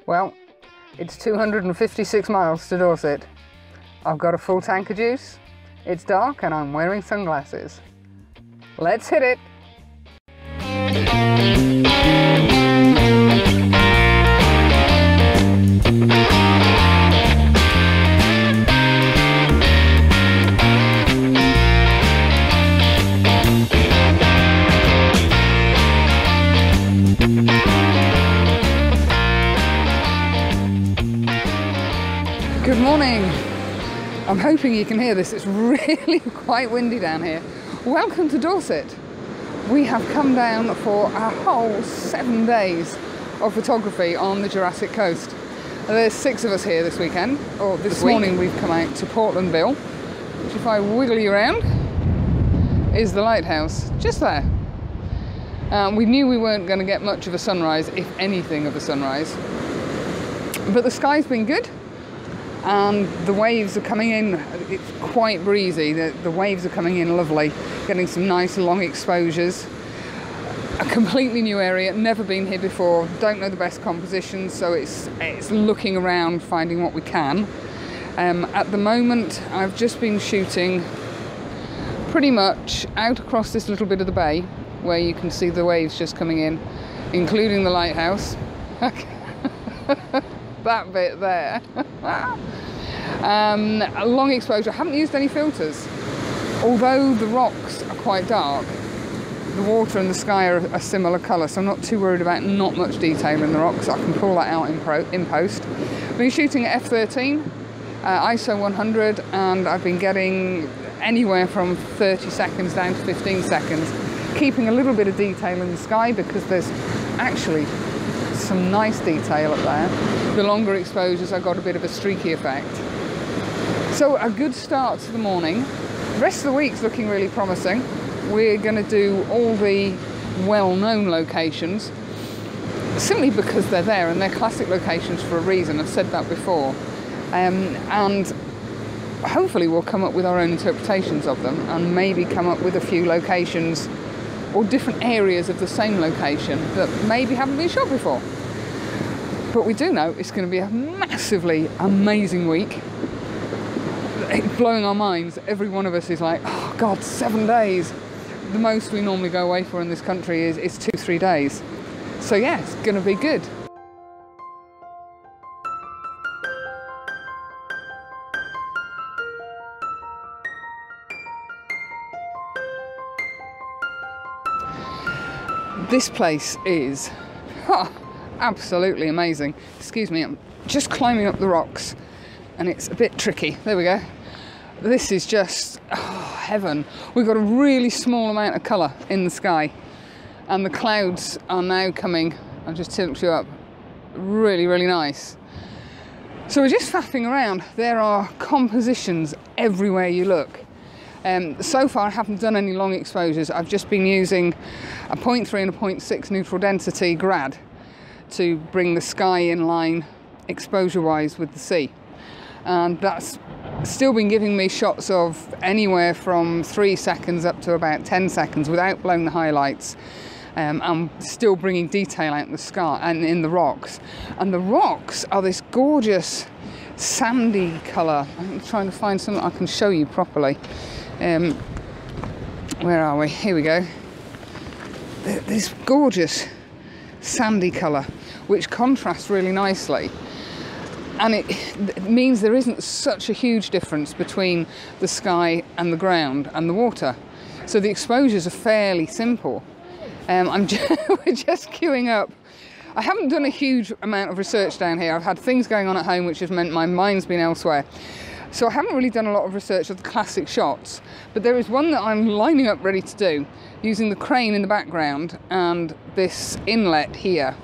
Well, it's 256 miles to Dorset. I've got a full tank of juice, it's dark and I'm wearing sunglasses. Let's hit it! Good morning! I'm hoping you can hear this, it's really quite windy down here. Welcome to Dorset. We have come down for a whole 7 days of photography on the Jurassic Coast. There's 6 of us here this weekend, or this morning we've come out to Portlandville, which if I wiggle you around, is the lighthouse, just there. We knew we weren't going to get much of a sunrise, if anything of a sunrise, but the sky's been good. And the waves are coming in, it's quite breezy, the waves are coming in lovely, getting some nice long exposures. A completely new area, never been here before, don't know the best composition, so it's looking around, finding what we can. At the moment, I've just been shooting pretty much out across this little bit of the bay, where you can see the waves just coming in, including the lighthouse. That bit there. A long exposure. I haven't used any filters. Although the rocks are quite dark, the water and the sky are a similar colour, so I'm not too worried about not much detail in the rocks. I can pull that out in post. I've been shooting at f/13, ISO 100, and I've been getting anywhere from 30 seconds down to 15 seconds, keeping a little bit of detail in the sky because there's actually some nice detail up there. The longer exposures, I got a bit of a streaky effect. So a good start to the morning. The rest of the week's looking really promising. We're going to do all the well-known locations simply because they're there and they're classic locations for a reason. I've said that before. And hopefully we'll come up with our own interpretations of them and maybe come up with a few locations or different areas of the same location that maybe haven't been shot before. But we do know it's going to be a massively amazing week. It's blowing our minds. Every one of us is like, oh God, 7 days. The most we normally go away for in this country is 2-3 days. So yeah, it's going to be good. This place is absolutely amazing. Excuse me, I'm just climbing up the rocks and it's a bit tricky. There we go. This is just heaven. We've got a really small amount of colour in the sky and the clouds are now coming. I'll just tilt you up. Really, really nice. So we're just faffing around. There are compositions everywhere you look. So far I haven't done any long exposures. I've just been using a 0.3 and a 0.6 neutral density grad to bring the sky in line exposure wise with the sea, and that's still been giving me shots of anywhere from 3 seconds up to about 10 seconds without blowing the highlights. I'm still bringing detail out in the sky and in the rocks, and the rocks are this gorgeous sandy colour. I'm trying to find something I can show you properly. Where are we? Here we go. This gorgeous sandy colour which contrasts really nicely, and it means there isn't such a huge difference between the sky and the ground and the water, so the exposures are fairly simple. We're just queuing up. I haven't done a huge amount of research down here. I've had things going on at home which has meant my mind's been elsewhere. So I haven't really done a lot of research of the classic shots, but there is one that I'm lining up ready to do using the crane in the background and this inlet here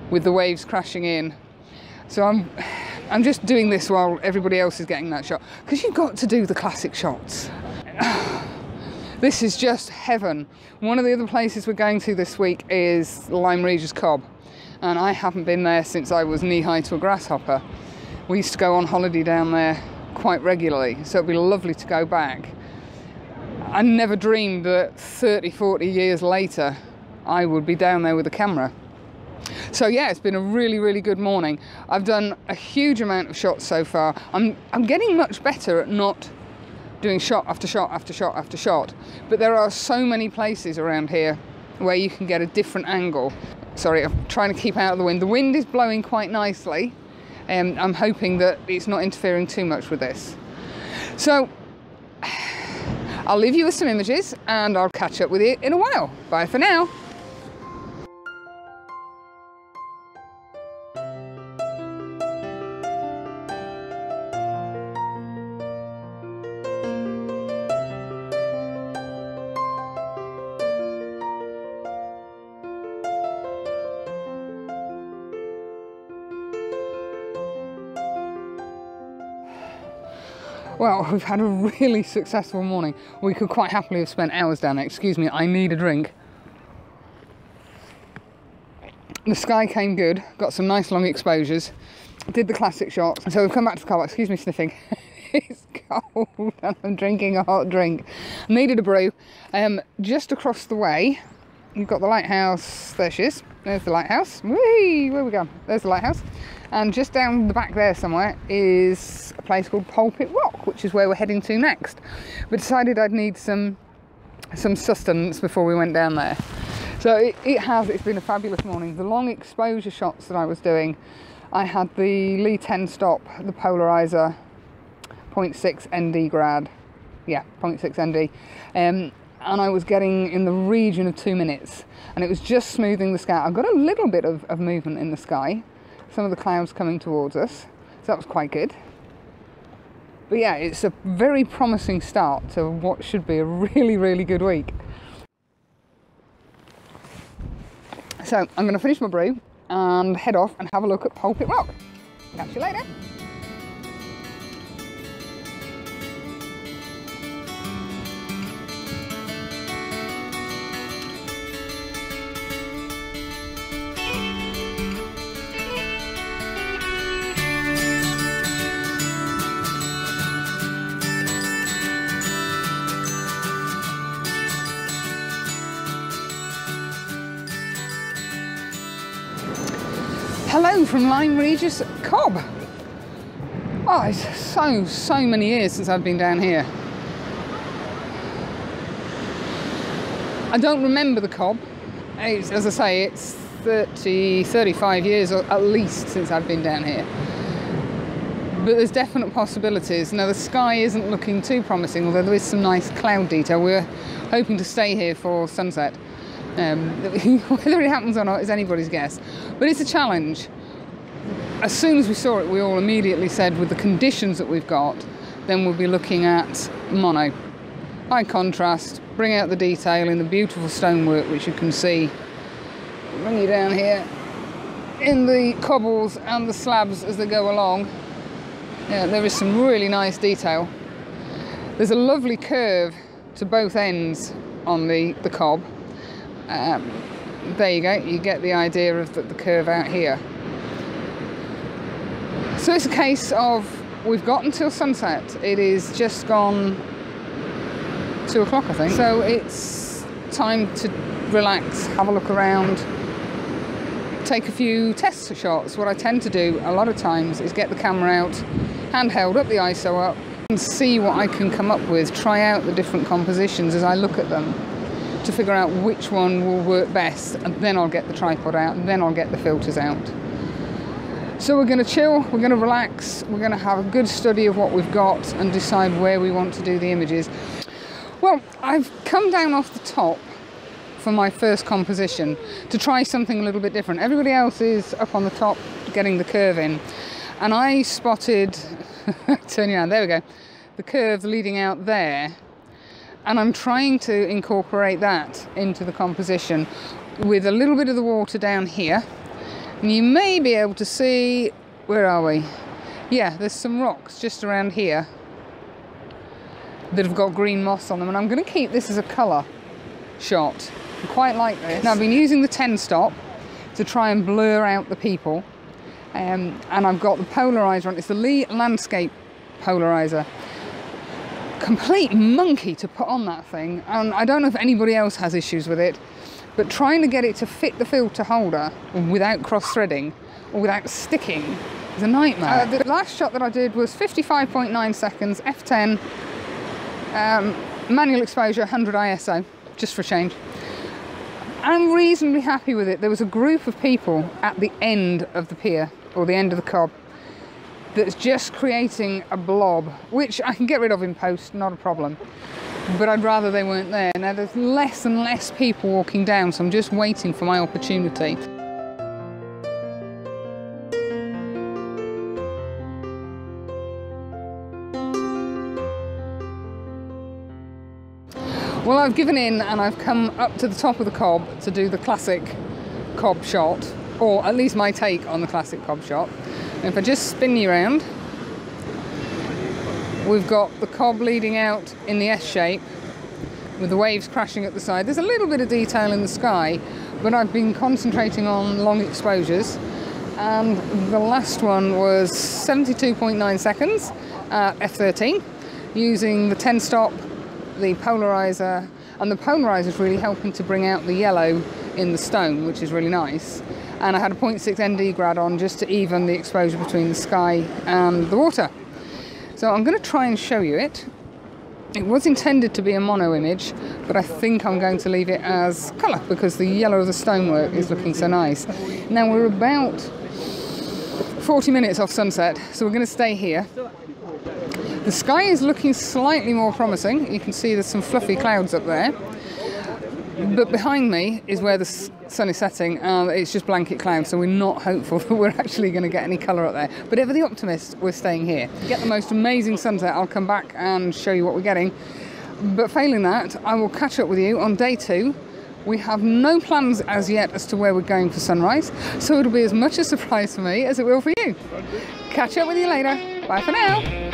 with the waves crashing in. So I'm just doing this while everybody else is getting that shot, because you've got to do the classic shots. This is just heaven. One of the other places we're going to this week is Lyme Regis Cobb, and I haven't been there since I was knee-high to a grasshopper. We used to go on holiday down there quite regularly, so it'd be lovely to go back. I never dreamed that 30, 40 years later I would be down there with a camera. So yeah, it's been a really, really good morning. I've done a huge amount of shots so far. I'm getting much better at not doing shot after shot after shot after shot, but there are so many places around here where you can get a different angle. Sorry, I'm trying to keep out of the wind. The wind is blowing quite nicely, and I'm hoping that it's not interfering too much with this. So I'll leave you with some images and I'll catch up with you in a while. Bye for now. Well, we've had a really successful morning. We could quite happily have spent hours down there. Excuse me, I need a drink. The sky came good, got some nice long exposures, did the classic shot. So we've come back to the car. Excuse me sniffing. It's cold and I'm drinking a hot drink. Needed a brew. Just across the way, you've got the lighthouse. There she is. There's the lighthouse. Whee! Where we go? There's the lighthouse. And just down the back there somewhere is a place called Pulpit Rock, which is where we're heading to next. We decided I'd need some sustenance before we went down there. So it's been a fabulous morning. The long exposure shots that I was doing, I had the Lee 10 stop, the polariser 0.6 ND Grad. Yeah, 0.6 ND. And I was getting in the region of 2 minutes. And it was just smoothing the sky. I've got a little bit of movement in the sky. Some of the clouds coming towards us, so that was quite good. But yeah, it's a very promising start to what should be a really, really good week. So I'm going to finish my brew and head off and have a look at Pulpit Rock. Catch you later. Hello from Lyme Regis Cobb. Oh, it's so many years since I've been down here. I don't remember the Cobb. As I say, it's 35 years or at least since I've been down here. But there's definite possibilities. Now the sky isn't looking too promising, although there is some nice cloud detail. We're hoping to stay here for sunset. Whether it happens or not is anybody's guess, but it's a challenge. As soon as we saw it, we all immediately said, with the conditions that we've got, then we'll be looking at mono. High contrast, bring out the detail in the beautiful stonework, which you can see. Bring you down here in the cobbles and the slabs as they go along. Yeah, there is some really nice detail. There's a lovely curve to both ends on the Cobb. There you go, you get the idea of the curve out here. So it's a case of, we've got until sunset. It is just gone 2 o'clock, I think. So it's time to relax, have a look around, take a few test shots. What I tend to do a lot of times is get the camera out, handheld, up the ISO up, and see what I can come up with, try out the different compositions as I look at them, to figure out which one will work best, and then I'll get the tripod out, and then I'll get the filters out. So we're going to chill, we're going to relax, we're going to have a good study of what we've got and decide where we want to do the images. Well, I've come down off the top for my first composition to try something a little bit different. Everybody else is up on the top getting the curve in, and I spotted, turn you around, there we go, the curve leading out there. And I'm trying to incorporate that into the composition with a little bit of the water down here. And you may be able to see, where are we? Yeah, there's some rocks just around here that have got green moss on them. And I'm going to keep this as a colour shot. I quite like this. Now I've been using the 10 stop to try and blur out the people. And I've got the polariser on. It's the Lee landscape polariser. Complete monkey to put on that thing, and I don't know if anybody else has issues with it, but trying to get it to fit the filter holder without cross-threading or without sticking is a nightmare. The last shot that I did was 55.9 seconds, f10, manual exposure, 100 ISO, just for a change. I'm reasonably happy with it. There was a group of people at the end of the pier, or the end of the cob, that's just creating a blob, which I can get rid of in post, not a problem. But I'd rather they weren't there. Now there's less and less people walking down, so I'm just waiting for my opportunity. Well, I've given in and I've come up to the top of the cob to do the classic cob shot, or at least my take on the classic cob shot. And if I just spin you around, we've got the cob leading out in the S shape with the waves crashing at the side. There's a little bit of detail in the sky, but I've been concentrating on long exposures. And the last one was 72.9 seconds at f13, using the 10 stop, the polariser, and the polariser is really helping to bring out the yellow in the stone, which is really nice. And I had a 0.6 ND Grad on just to even the exposure between the sky and the water. So I'm going to try and show you it. It was intended to be a mono image, but I think I'm going to leave it as colour because the yellow of the stonework is looking so nice. Now we're about 40 minutes off sunset, so we're going to stay here. The sky is looking slightly more promising. You can see there's some fluffy clouds up there. But behind me is where the sun is setting, and it's just blanket clouds, so we're not hopeful that we're actually going to get any colour up there. But ever the optimist, we're staying here. To get the most amazing sunset, I'll come back and show you what we're getting. But failing that, I will catch up with you on day 2. We have no plans as yet as to where we're going for sunrise, so it'll be as much a surprise for me as it will for you. Catch up with you later. Bye for now.